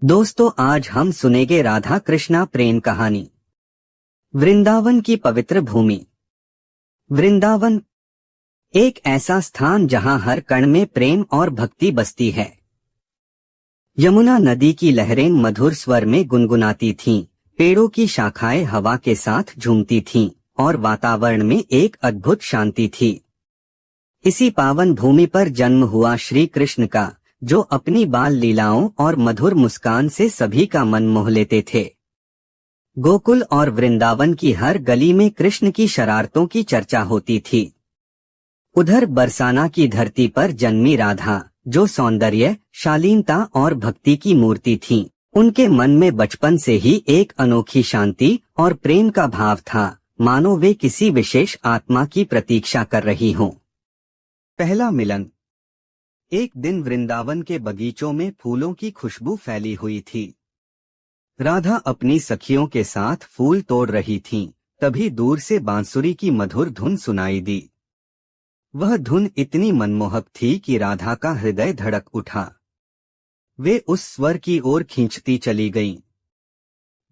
दोस्तों, आज हम सुनेंगे राधा कृष्णा प्रेम कहानी। वृंदावन की पवित्र भूमि। वृंदावन एक ऐसा स्थान जहां हर कण में प्रेम और भक्ति बसती है। यमुना नदी की लहरें मधुर स्वर में गुनगुनाती थीं, पेड़ों की शाखाएं हवा के साथ झूमती थीं और वातावरण में एक अद्भुत शांति थी। इसी पावन भूमि पर जन्म हुआ श्री कृष्ण का, जो अपनी बाल लीलाओं और मधुर मुस्कान से सभी का मन मोह लेते थे। गोकुल और वृंदावन की हर गली में कृष्ण की शरारतों की चर्चा होती थी। उधर बरसाना की धरती पर जन्मी राधा, जो सौंदर्य, शालीनता और भक्ति की मूर्ति थीं, उनके मन में बचपन से ही एक अनोखी शांति और प्रेम का भाव था, मानो वे किसी विशेष आत्मा की प्रतीक्षा कर रही हों। पहला मिलन। एक दिन वृंदावन के बगीचों में फूलों की खुशबू फैली हुई थी। राधा अपनी सखियों के साथ फूल तोड़ रही थीं, तभी दूर से बांसुरी की मधुर धुन सुनाई दी। वह धुन इतनी मनमोहक थी कि राधा का हृदय धड़क उठा। वे उस स्वर की ओर खींचती चली गईं।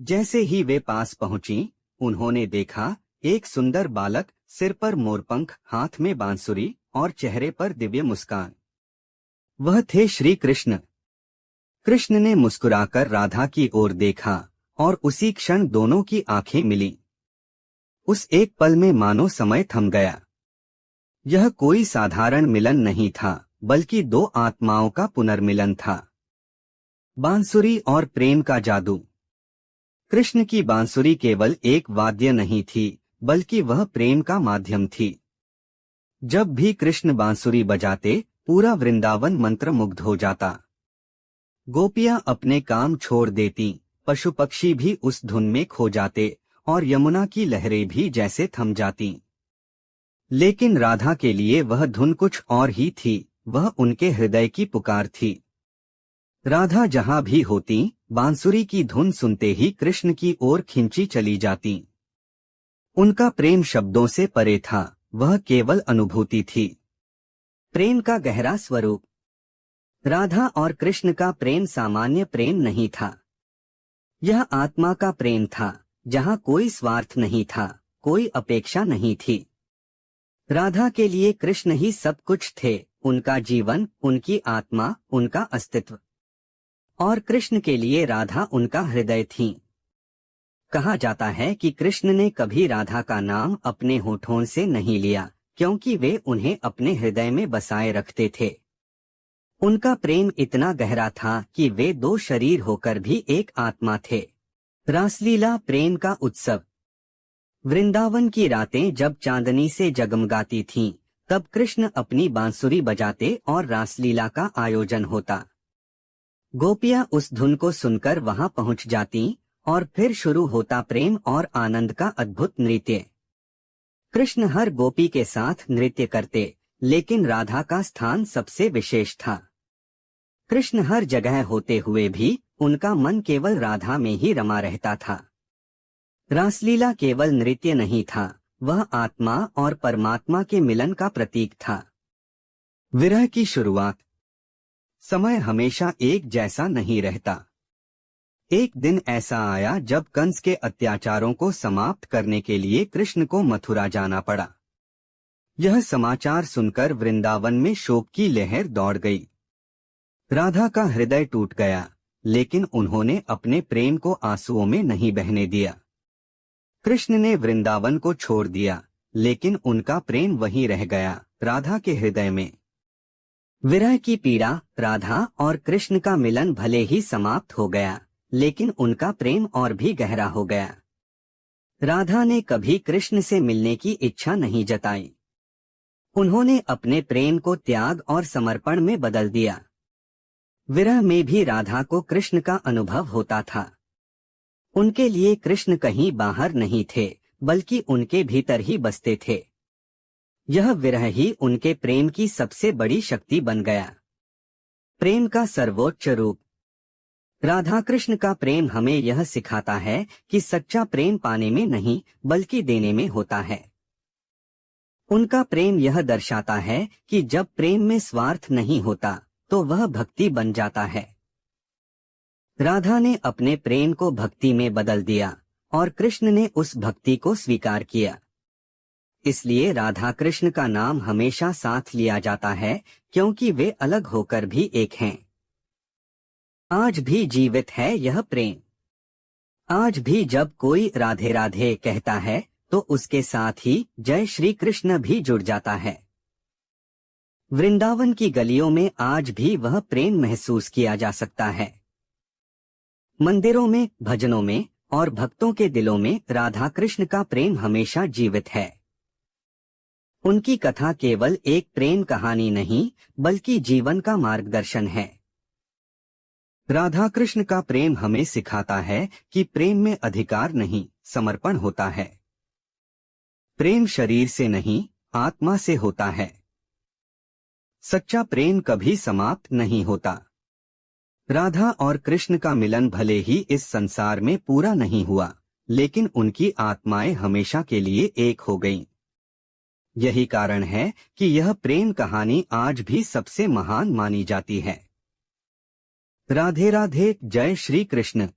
जैसे ही वे पास पहुंची, उन्होंने देखा एक सुंदर बालक, सिर पर मोरपंख, हाथ में बांसुरी और चेहरे पर दिव्य मुस्कान। वह थे श्री कृष्ण। कृष्ण ने मुस्कुराकर राधा की ओर देखा और उसी क्षण दोनों की आंखें मिलीं। उस एक पल में मानो समय थम गया। यह कोई साधारण मिलन नहीं था, बल्कि दो आत्माओं का पुनर्मिलन था। बांसुरी और प्रेम का जादू। कृष्ण की बांसुरी केवल एक वाद्य नहीं थी, बल्कि वह प्रेम का माध्यम थी। जब भी कृष्ण बांसुरी बजाते, पूरा वृंदावन मंत्रमुग्ध हो जाता। गोपियां अपने काम छोड़ देती, पशु पक्षी भी उस धुन में खो जाते और यमुना की लहरें भी जैसे थम जाती। लेकिन राधा के लिए वह धुन कुछ और ही थी, वह उनके हृदय की पुकार थी। राधा जहां भी होती, बांसुरी की धुन सुनते ही कृष्ण की ओर खिंची चली जाती। उनका प्रेम शब्दों से परे था, वह केवल अनुभूति थी। प्रेम का गहरा स्वरूप। राधा और कृष्ण का प्रेम सामान्य प्रेम नहीं था। यह आत्मा का प्रेम था, जहां कोई स्वार्थ नहीं था, कोई अपेक्षा नहीं थी। राधा के लिए कृष्ण ही सब कुछ थे, उनका जीवन, उनकी आत्मा, उनका अस्तित्व। और कृष्ण के लिए राधा उनका हृदय थी। कहा जाता है कि कृष्ण ने कभी राधा का नाम अपने होठों से नहीं लिया, क्योंकि वे उन्हें अपने हृदय में बसाए रखते थे। उनका प्रेम इतना गहरा था कि वे दो शरीर होकर भी एक आत्मा थे। रासलीला, प्रेम का उत्सव। वृंदावन की रातें जब चांदनी से जगमगाती थीं, तब कृष्ण अपनी बांसुरी बजाते और रासलीला का आयोजन होता। गोपियां उस धुन को सुनकर वहां पहुंच जातीं और फिर शुरू होता प्रेम और आनंद का अद्भुत नृत्य। कृष्ण हर गोपी के साथ नृत्य करते, लेकिन राधा का स्थान सबसे विशेष था। कृष्ण हर जगह होते हुए भी उनका मन केवल राधा में ही रमा रहता था। रासलीला केवल नृत्य नहीं था, वह आत्मा और परमात्मा के मिलन का प्रतीक था। विरह की शुरुआत। समय हमेशा एक जैसा नहीं रहता। एक दिन ऐसा आया जब कंस के अत्याचारों को समाप्त करने के लिए कृष्ण को मथुरा जाना पड़ा। यह समाचार सुनकर वृंदावन में शोक की लहर दौड़ गई। राधा का हृदय टूट गया, लेकिन उन्होंने अपने प्रेम को आंसुओं में नहीं बहने दिया। कृष्ण ने वृंदावन को छोड़ दिया, लेकिन उनका प्रेम वहीं रह गया, राधा के हृदय में। विरह की पीड़ा। राधा और कृष्ण का मिलन भले ही समाप्त हो गया, लेकिन उनका प्रेम और भी गहरा हो गया। राधा ने कभी कृष्ण से मिलने की इच्छा नहीं जताई। उन्होंने अपने प्रेम को त्याग और समर्पण में बदल दिया। विरह में भी राधा को कृष्ण का अनुभव होता था। उनके लिए कृष्ण कहीं बाहर नहीं थे, बल्कि उनके भीतर ही बसते थे। यह विरह ही उनके प्रेम की सबसे बड़ी शक्ति बन गया। प्रेम का सर्वोच्च रूप। राधा कृष्ण का प्रेम हमें यह सिखाता है कि सच्चा प्रेम पाने में नहीं, बल्कि देने में होता है। उनका प्रेम यह दर्शाता है कि जब प्रेम में स्वार्थ नहीं होता, तो वह भक्ति बन जाता है। राधा ने अपने प्रेम को भक्ति में बदल दिया और कृष्ण ने उस भक्ति को स्वीकार किया। इसलिए राधा कृष्ण का नाम हमेशा साथ लिया जाता है, क्योंकि वे अलग होकर भी एक हैं। आज भी जीवित है यह प्रेम। आज भी जब कोई राधे राधे कहता है तो उसके साथ ही जय श्री कृष्ण भी जुड़ जाता है। वृंदावन की गलियों में आज भी वह प्रेम महसूस किया जा सकता है। मंदिरों में, भजनों में और भक्तों के दिलों में राधा कृष्ण का प्रेम हमेशा जीवित है। उनकी कथा केवल एक प्रेम कहानी नहीं, बल्कि जीवन का मार्गदर्शन है। राधा कृष्ण का प्रेम हमें सिखाता है कि प्रेम में अधिकार नहीं, समर्पण होता है। प्रेम शरीर से नहीं, आत्मा से होता है। सच्चा प्रेम कभी समाप्त नहीं होता। राधा और कृष्ण का मिलन भले ही इस संसार में पूरा नहीं हुआ, लेकिन उनकी आत्माएं हमेशा के लिए एक हो गईं। यही कारण है कि यह प्रेम कहानी आज भी सबसे महान मानी जाती है। राधे राधे, जय श्री कृष्ण।